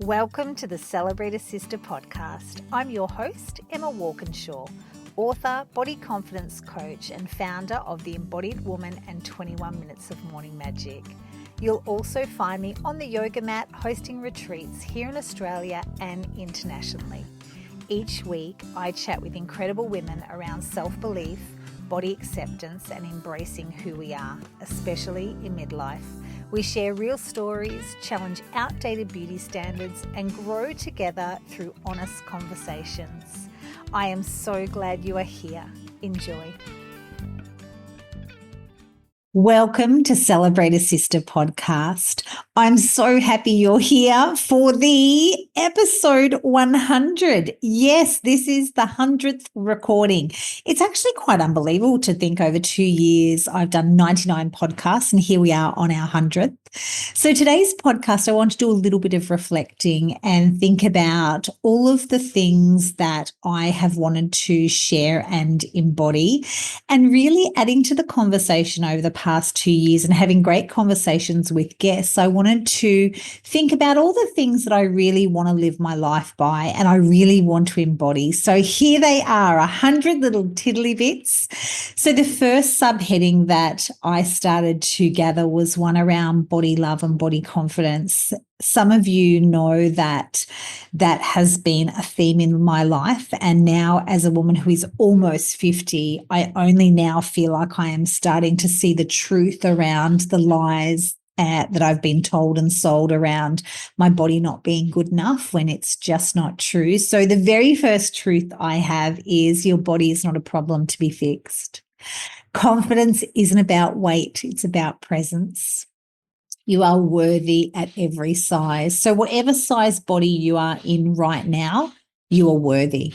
Welcome to the Celebrate a Sister podcast. I'm your host, Emma Walkinshaw, author, body confidence coach, and founder of The Embodied Woman and 21 Minutes of Morning Magic. You'll also find me on the yoga mat hosting retreats here in Australia and internationally. Each week, I chat with incredible women around self-belief, body acceptance, and embracing who we are, especially in midlife. We share real stories, challenge outdated beauty standards, and grow together through honest conversations. I am so glad you are here. Enjoy. Welcome to Celebrate a Sister podcast. I'm so happy you're here for the episode 100. Yes, this is the 100th recording. It's actually quite unbelievable to think over 2 years I've done 99 podcasts and here we are on our 100th. So today's podcast, I want to do a little bit of reflecting and think about all of the things that I have wanted to share and embody, and really adding to the conversation over the past 2 years and having great conversations with guests. I wanted to think about all the things that I really want to live my life by and I really want to embody. So here they are, 100 little tiddly bits. So the first subheading that I started to gather was one around body love and body confidence. Some of you know that that has been a theme in my life. And now, as a woman who is almost 50, I only now feel like I am starting to see the truth around the lies that I've been told and sold around my body not being good enough when it's just not true. So the very first truth I have is your body is not a problem to be fixed. Confidence isn't about weight, it's about presence. You are worthy at every size. So whatever size body you are in right now, you are worthy.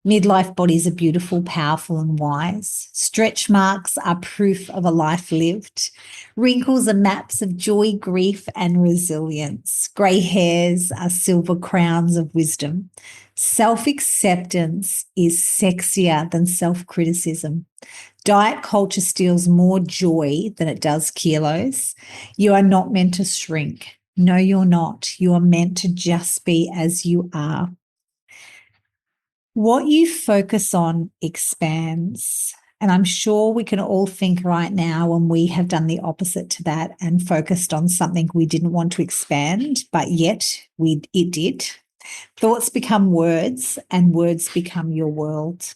Midlife bodies are beautiful, powerful, and wise. Stretch marks are proof of a life lived. Wrinkles are maps of joy, grief, and resilience. Grey hairs are silver crowns of wisdom. Self-acceptance is sexier than self-criticism. Diet culture steals more joy than it does kilos. You are not meant to shrink. No, you're not. You are meant to just be as you are. What you focus on expands. And I'm sure we can all think right now when we have done the opposite to that and focused on something we didn't want to expand, but yet it did. Thoughts become words and words become your world.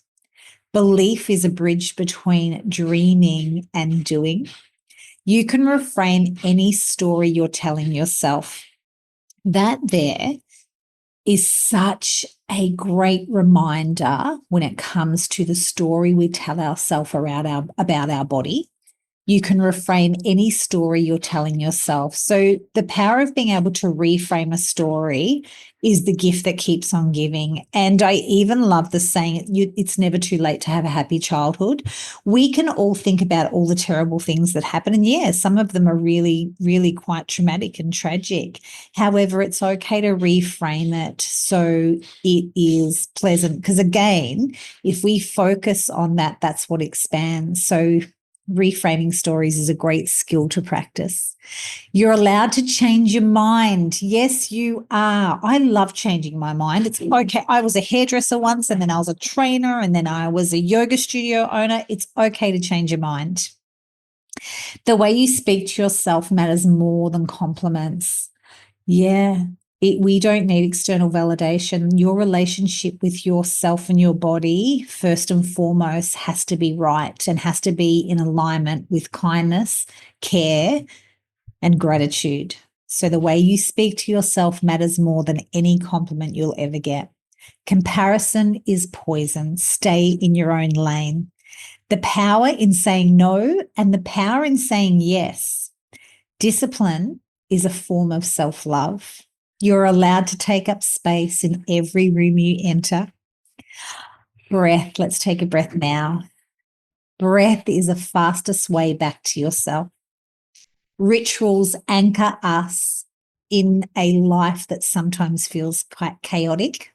Belief is a bridge between dreaming and doing. You can reframe any story you're telling yourself. That there is such a great reminder when it comes to the story we tell ourselves about our body. You can reframe any story you're telling yourself. So the power of being able to reframe a story is the gift that keeps on giving. And I even love the saying, it's never too late to have a happy childhood. We can all think about all the terrible things that happen. And yeah, some of them are really, really quite traumatic and tragic. However, it's okay to reframe it so it is pleasant. Because again, if we focus on that, that's what expands. So reframing stories is a great skill to practice. You're allowed to change your mind. Yes, you are. I love changing my mind. It's okay. I was a hairdresser once, and then I was a trainer, and then I was a yoga studio owner. It's okay to change your mind. The way you speak to yourself matters more than compliments. Yeah. We don't need external validation. Your relationship with yourself and your body, first and foremost, has to be right and has to be in alignment with kindness, care, and gratitude. So the way you speak to yourself matters more than any compliment you'll ever get. Comparison is poison. Stay in your own lane. The power in saying no and the power in saying yes. Discipline is a form of self-love. You're allowed to take up space in every room you enter. Breath. Let's take a breath now. Breath is the fastest way back to yourself. Rituals anchor us in a life that sometimes feels quite chaotic.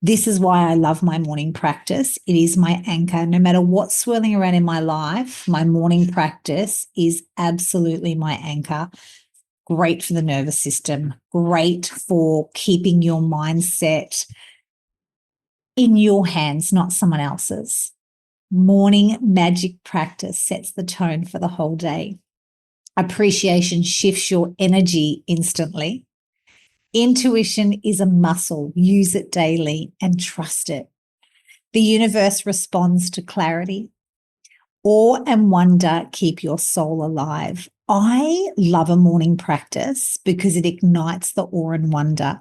This is why I love my morning practice. It is my anchor. No matter what's swirling around in my life, my morning practice is absolutely my anchor. great for the nervous system, great for keeping your mindset in your hands, not someone else's. Morning magic practice sets the tone for the whole day. Appreciation shifts your energy instantly. Intuition is a muscle. Use it daily and trust it. The universe responds to clarity. Awe and wonder keep your soul alive. I love a morning practice because it ignites the awe and wonder.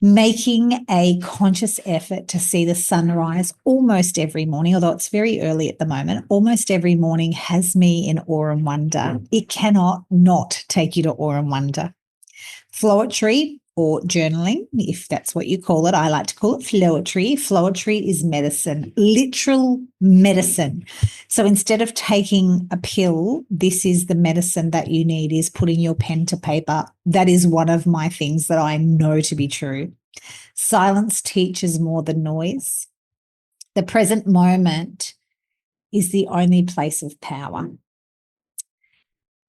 Making a conscious effort to see the sunrise almost every morning, although it's very early at the moment, almost every morning has me in awe and wonder. It cannot not take you to awe and wonder. Flowetry or journaling, if that's what you call it. I like to call it flowetry. Flowetry is medicine, literal medicine. So instead of taking a pill, this is the medicine that you need, is putting your pen to paper. That is one of my things that I know to be true. Silence teaches more than noise. The present moment is the only place of power.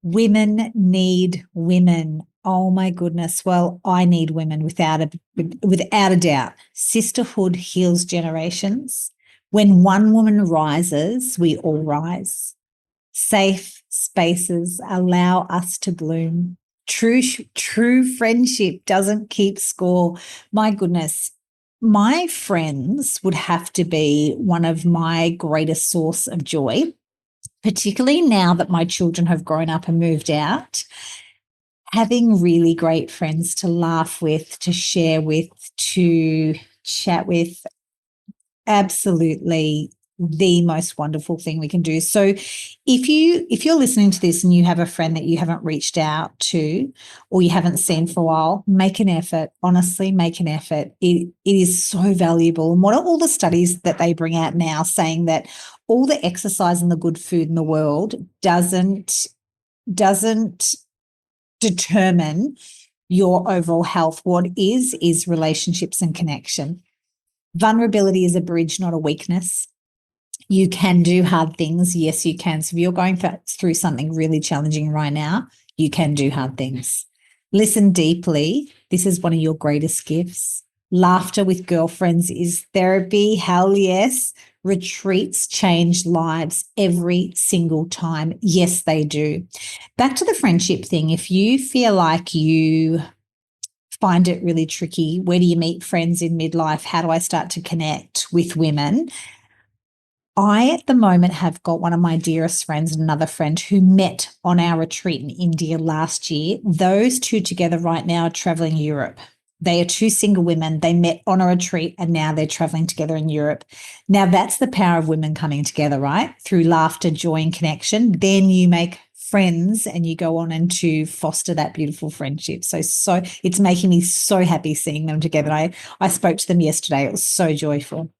Women need women. Oh my goodness. Well, I need women without a doubt. Sisterhood heals generations. When one woman rises, we all rise. Safe spaces allow us to bloom. True friendship doesn't keep score. My goodness. My friends would have to be one of my greatest source of joy, particularly now that my children have grown up and moved out. Having really great friends to laugh with, to share with, to chat with, absolutely the most wonderful thing we can do. So if you're listening to this and you have a friend that you haven't reached out to or you haven't seen for a while, make an effort. Honestly, make an effort. It is so valuable. And what are all the studies that they bring out now saying that all the exercise and the good food in the world doesn't determine your overall health. What is relationships and connection. Vulnerability is a bridge, not a weakness. You can do hard things. Yes, you can. So if you're going through something really challenging right now, you can do hard things. Listen deeply. This is one of your greatest gifts. Laughter with girlfriends is therapy. Hell yes. Retreats change lives every single time. Yes, they do. Back to the friendship thing. If you feel like you find it really tricky, where do you meet friends in midlife? How do I start to connect with women? I, at the moment, have got one of my dearest friends and another friend who met on our retreat in India last year. Those two together right now are traveling Europe. They are two single women. They met on a retreat and now they're traveling together in Europe. Now, that's the power of women coming together, right? Through laughter, joy, and connection. Then you make friends and you go on and to foster that beautiful friendship. So it's making me so happy seeing them together. I spoke to them yesterday. It was so joyful.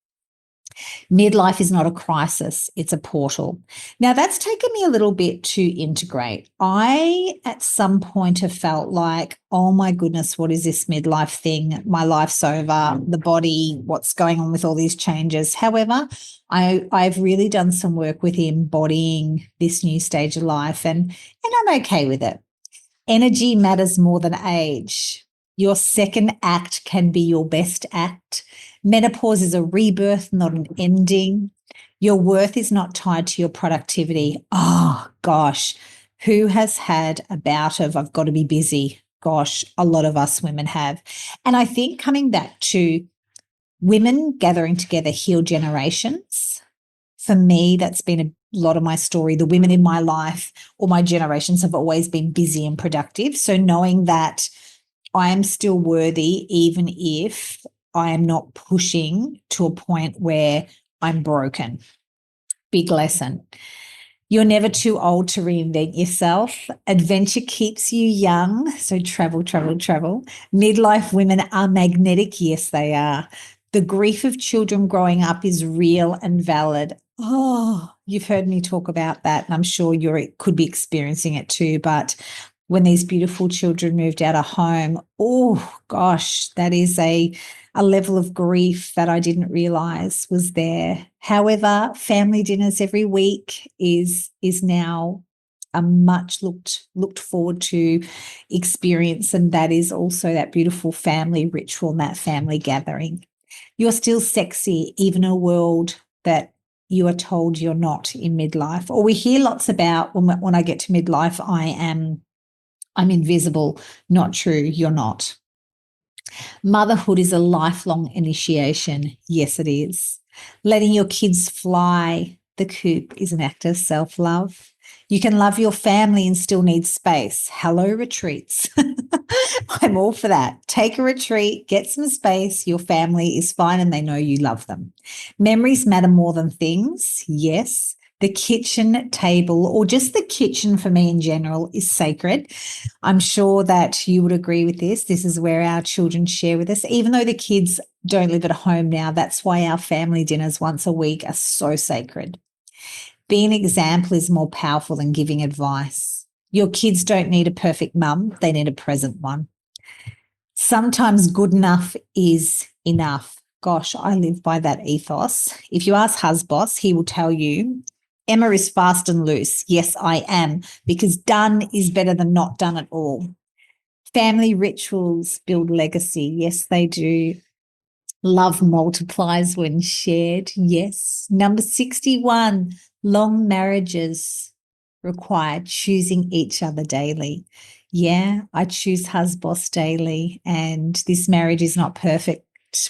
Midlife is not a crisis, it's a portal. Now, that's taken me a little bit to integrate. I, at some point, have felt like, oh my goodness, what is this midlife thing? My life's over, the body, what's going on with all these changes? However, I've really done some work with embodying this new stage of life and I'm okay with it. Energy matters more than age. Your second act can be your best act. Menopause is a rebirth, not an ending. Your worth is not tied to your productivity. Oh, gosh, who has had a bout of, I've got to be busy? Gosh, a lot of us women have. And I think coming back to women gathering together heal generations, for me, that's been a lot of my story. The women in my life or my generations have always been busy and productive. So knowing that I am still worthy, even if I am not pushing to a point where I'm broken. Big lesson. You're never too old to reinvent yourself. Adventure keeps you young. So travel, travel, travel. Midlife women are magnetic. Yes, they are. The grief of children growing up is real and valid. Oh, you've heard me talk about that, and I'm sure you could be experiencing it too. But when these beautiful children moved out of home, oh gosh, that is a level of grief that I didn't realize was there. However, family dinners every week is now a much looked forward to experience, and that is also that beautiful family ritual and that family gathering. You're still sexy, even in a world that you are told you're not in midlife. Or we hear lots about when I get to midlife, I'm invisible. Not true, you're not. Motherhood is a lifelong initiation. Yes, it is. Letting your kids fly the coop is an act of self-love. You can love your family and still need space. Hello, retreats. I'm all for that. Take a retreat, get some space. Your family is fine and they know you love them. Memories matter more than things. Yes. The kitchen table, or just the kitchen for me in general, is sacred. I'm sure that you would agree with this. This is where our children share with us. Even though the kids don't live at home now, that's why our family dinners once a week are so sacred. Being an example is more powerful than giving advice. Your kids don't need a perfect mum, they need a present one. Sometimes good enough is enough. Gosh, I live by that ethos. If you ask Husboss, he will tell you, Emma is fast and loose. Yes, I am, because done is better than not done at all. Family rituals build legacy. Yes, they do. Love multiplies when shared. Yes. Number 61, long marriages require choosing each other daily. Yeah, I choose husband daily, and this marriage is not perfect,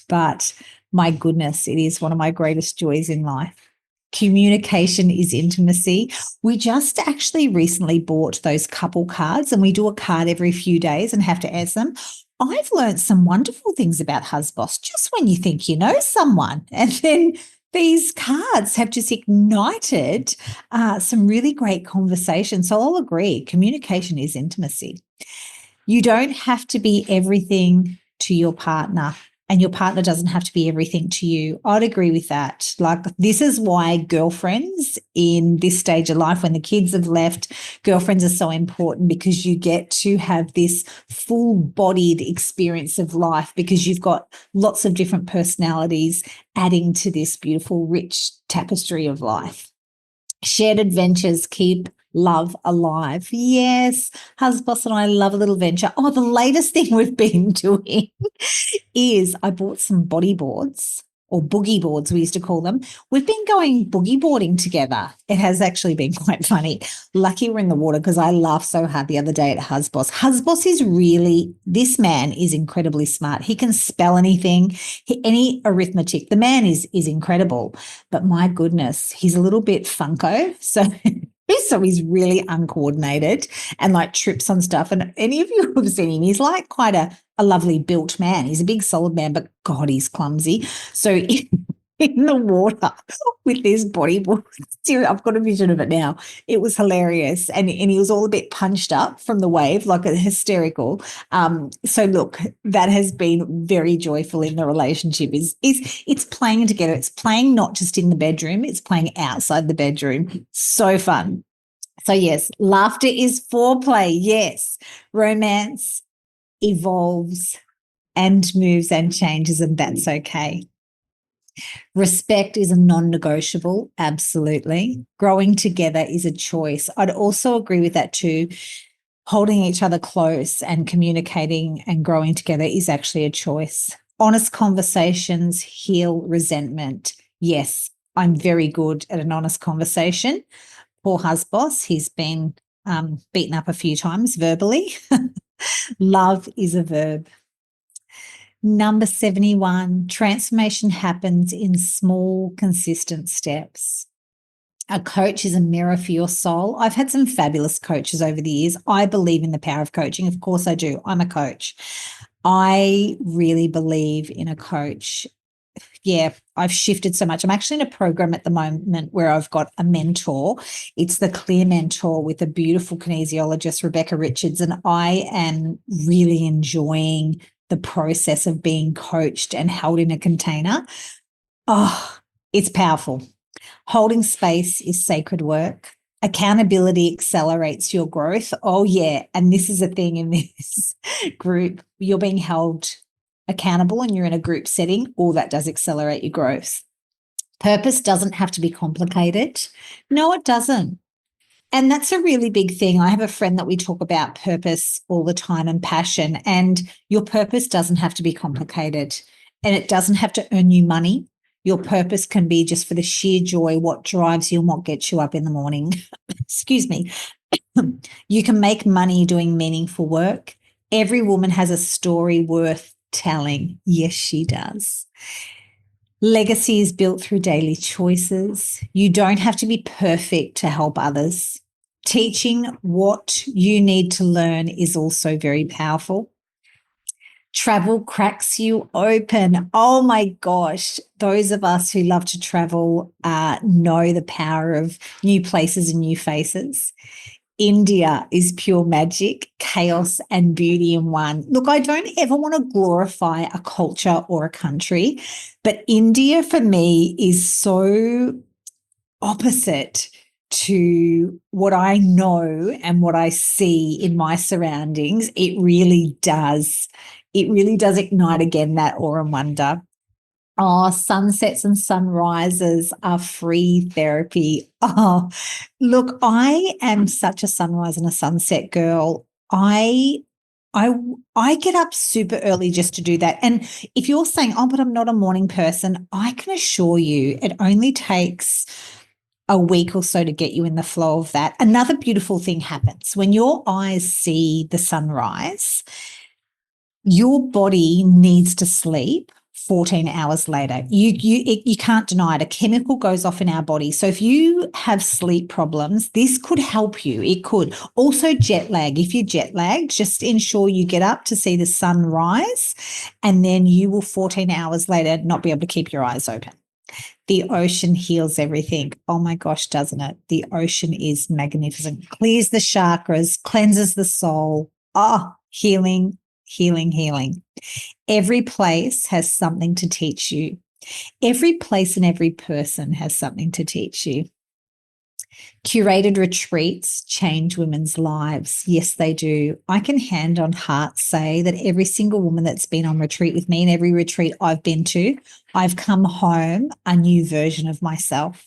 but my goodness, it is one of my greatest joys in life. Communication is intimacy. We just actually recently bought those couple cards, and we do a card every few days and have to answer them. I've learned some wonderful things about husbands just when you think you know someone. And then these cards have just ignited some really great conversations. So I'll agree, communication is intimacy. You don't have to be everything to your partner, and your partner doesn't have to be everything to you. I'd agree with that. Like, this is why girlfriends in this stage of life, when the kids have left, girlfriends are so important, because you get to have this full-bodied experience of life, because you've got lots of different personalities adding to this beautiful, rich tapestry of life. Shared adventures keep love alive. Yes, husband and I love a little venture. Oh, the latest thing we've been doing is I bought some body boards, or boogie boards, we used to call them. We've been going boogie boarding together. It has actually been quite funny. Lucky we're in the water, because I laughed so hard the other day at Husboss. Husboss is really, this man is incredibly smart. He can spell anything, any arithmetic. The man is incredible, but my goodness, he's a little bit funko. So he's really uncoordinated and like trips on stuff. And any of you who have seen him, he's like quite a lovely built man. He's a big solid man, but God, he's clumsy. So in the water with this bodyboard, seriously, I've got a vision of it now. It was hilarious. And he was all a bit punched up from the wave, like a hysterical. So look, that has been very joyful in the relationship. It's playing together. It's playing not just in the bedroom, it's playing outside the bedroom. So fun. So yes, laughter is foreplay. Yes. Romance evolves and moves and changes, and that's okay. Respect is a non-negotiable, absolutely. Growing together is a choice. I'd also agree with that too. Holding each other close and communicating and growing together is actually a choice. Honest conversations heal resentment. Yes, I'm very good at an honest conversation. Poor husboss, he's been beaten up a few times verbally. Love is a verb. Number 71, transformation happens in small, consistent steps. A coach is a mirror for your soul. I've had some fabulous coaches over the years. I believe in the power of coaching. Of course I do. I'm a coach. I really believe in a coach. Yeah, I've shifted so much. I'm actually in a program at the moment where I've got a mentor. It's the Clear Mentor with a beautiful kinesiologist, Rebecca Richards, and I am really enjoying the process of being coached and held in a container. Oh, it's powerful. Holding space is sacred work. Accountability accelerates your growth. Oh, yeah. And this is a thing in this group. You're being held accountable and you're in a group setting. All that does accelerate your growth. Purpose doesn't have to be complicated. No, it doesn't. And that's a really big thing. I have a friend that we talk about purpose all the time and passion, and your purpose doesn't have to be complicated and it doesn't have to earn you money. Your purpose can be just for the sheer joy, what drives you and what gets you up in the morning. Excuse me. You can make money doing meaningful work. Every woman has a story worth telling. Yes, she does. Legacy is built through daily choices. You don't have to be perfect to help others. Teaching what you need to learn is also very powerful. Travel cracks you open. Oh my gosh. Those of us who love to travel know the power of new places and new faces. India is pure magic, chaos, and beauty in one. Look, I don't ever want to glorify a culture or a country, but India for me is so opposite to what I know and what I see in my surroundings. It really does. It really does ignite again that awe and wonder. Oh, sunsets and sunrises are free therapy. Oh, look, I am such a sunrise and a sunset girl. I I get up super early just to do that. And if you're saying, "Oh, but I'm not a morning person," I can assure you it only takes a week or so to get you in the flow of that. Another beautiful thing happens when your eyes see the sunrise. Your body needs to sleep 14 hours later. You can't deny it. A chemical goes off in our body. So if you have sleep problems, this could help you. It could. Also jet lag. If you're jet lagged, just ensure you get up to see the sun rise, and then you will 14 hours later not be able to keep your eyes open. The ocean heals everything. Oh my gosh, doesn't it? The ocean is magnificent. Clears the chakras, cleanses the soul. Oh, healing, healing, healing. Every place has something to teach you. Every place and every person has something to teach you. Curated retreats change women's lives. Yes, they do. I can hand on heart say that every single woman that's been on retreat with me and every retreat I've been to, I've come home a new version of myself.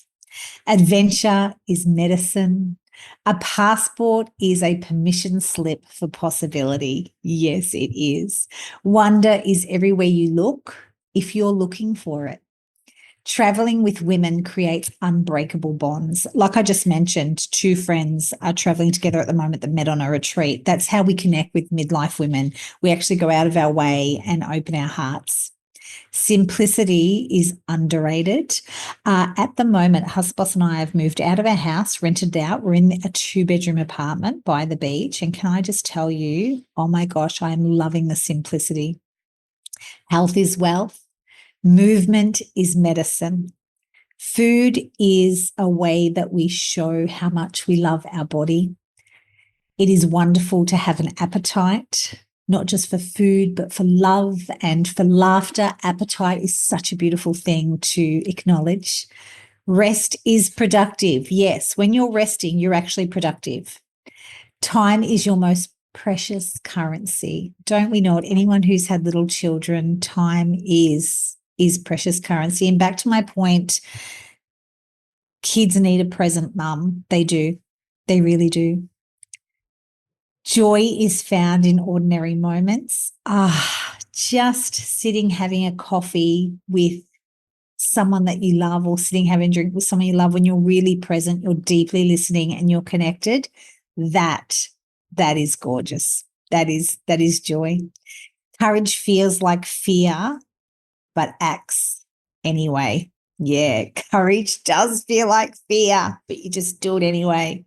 Adventure is medicine. A passport is a permission slip for possibility. Yes, it is. Wonder is everywhere you look if you're looking for it. Traveling with women creates unbreakable bonds. Like I just mentioned, two friends are traveling together at the moment that met on a retreat. That's how we connect with midlife women. We actually go out of our way and open our hearts. Simplicity is underrated. At the moment, Husband and I have moved out of our house, rented out. We're in a 2-bedroom apartment by the beach. And can I just tell you, oh my gosh, I am loving the simplicity. Health is wealth. Movement is medicine. Food is a way that we show how much we love our body. It is wonderful to have an appetite, not just for food, but for love and for laughter. Appetite is such a beautiful thing to acknowledge. Rest is productive. Yes, when you're resting, you're actually productive. Time is your most precious currency. Don't we know it? Anyone who's had little children, time is precious currency. And back to my point, kids need a present mum. They do. They really do. Joy is found in ordinary moments. Just sitting, having a coffee with someone that you love, or sitting having a drink with someone you love, when you're really present, you're deeply listening and you're connected. That is gorgeous. That is joy. Courage feels like fear, but acts anyway. Yeah, courage does feel like fear, but you just do it anyway.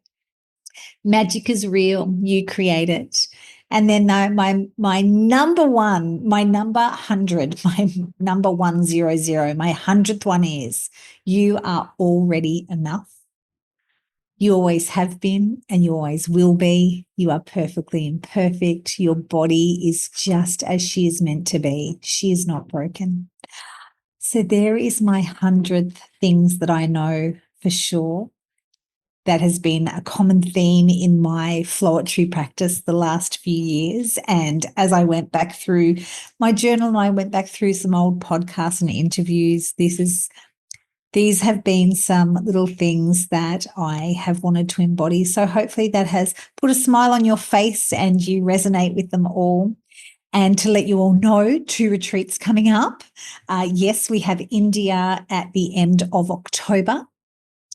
Magic is real. You create it. And then my number one, my number 100, my number 100, my 100th one is you are already enough. You always have been and you always will be. You are perfectly imperfect. Your body is just as she is meant to be. She is not broken. So there is my 100th things that I know for sure. That has been a common theme in my flowetry practice the last few years. And as I went back through my journal and I went back through some old podcasts and interviews, this is These have been some little things that I have wanted to embody. So hopefully that has put a smile on your face and you resonate with them all. And to let you all know, 2 retreats coming up. Yes, we have India at the end of October,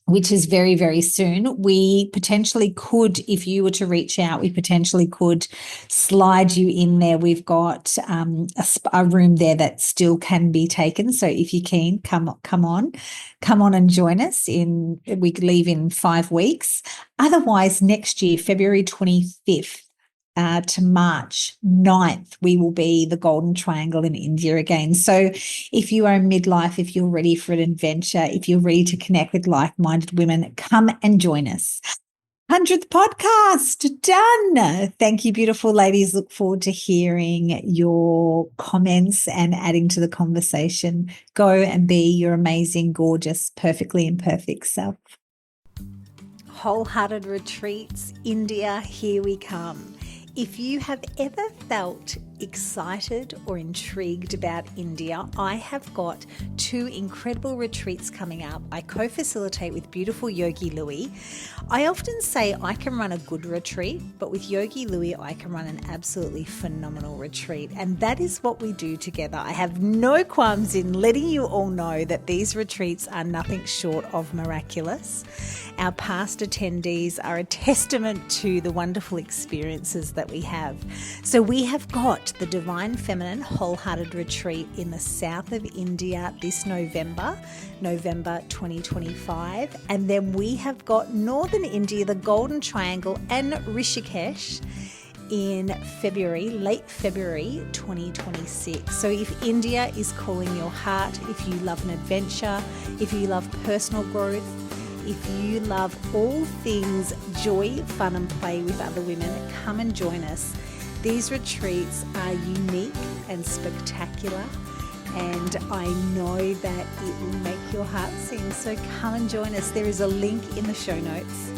which is very, very soon. We potentially could, if you were to reach out, we potentially could slide you in there. We've got a room there that still can be taken. So if you can, come on and join us. We could leave in 5 weeks. Otherwise, next year, February 25th, to March 9th, we will be the Golden Triangle in India again. So if you are in midlife, if you're ready for an adventure, if you're ready to connect with like-minded women, come and join us. 100th podcast done. Thank you, beautiful ladies. Look forward to hearing your comments and adding to the conversation. Go and be your amazing, gorgeous, perfectly imperfect self. Wholehearted retreats, India, here we come. If you have ever felt excited or intrigued about India, I have got 2 incredible retreats coming up. I co-facilitate with beautiful Yogi Louie. I often say I can run a good retreat, but with Yogi Louie, I can run an absolutely phenomenal retreat. And that is what we do together. I have no qualms in letting you all know that these retreats are nothing short of miraculous. Our past attendees are a testament to the wonderful experiences that we have. So we have got the Divine Feminine Wholehearted Retreat in the south of India this November 2025. And then we have got Northern India, the Golden Triangle, and Rishikesh in February, late February 2026. So if India is calling your heart, if you love an adventure, if you love personal growth, if you love all things joy, fun and play with other women, come and join us. These retreats are unique and spectacular, and I know that it will make your heart sing. So come and join us. There is a link in the show notes.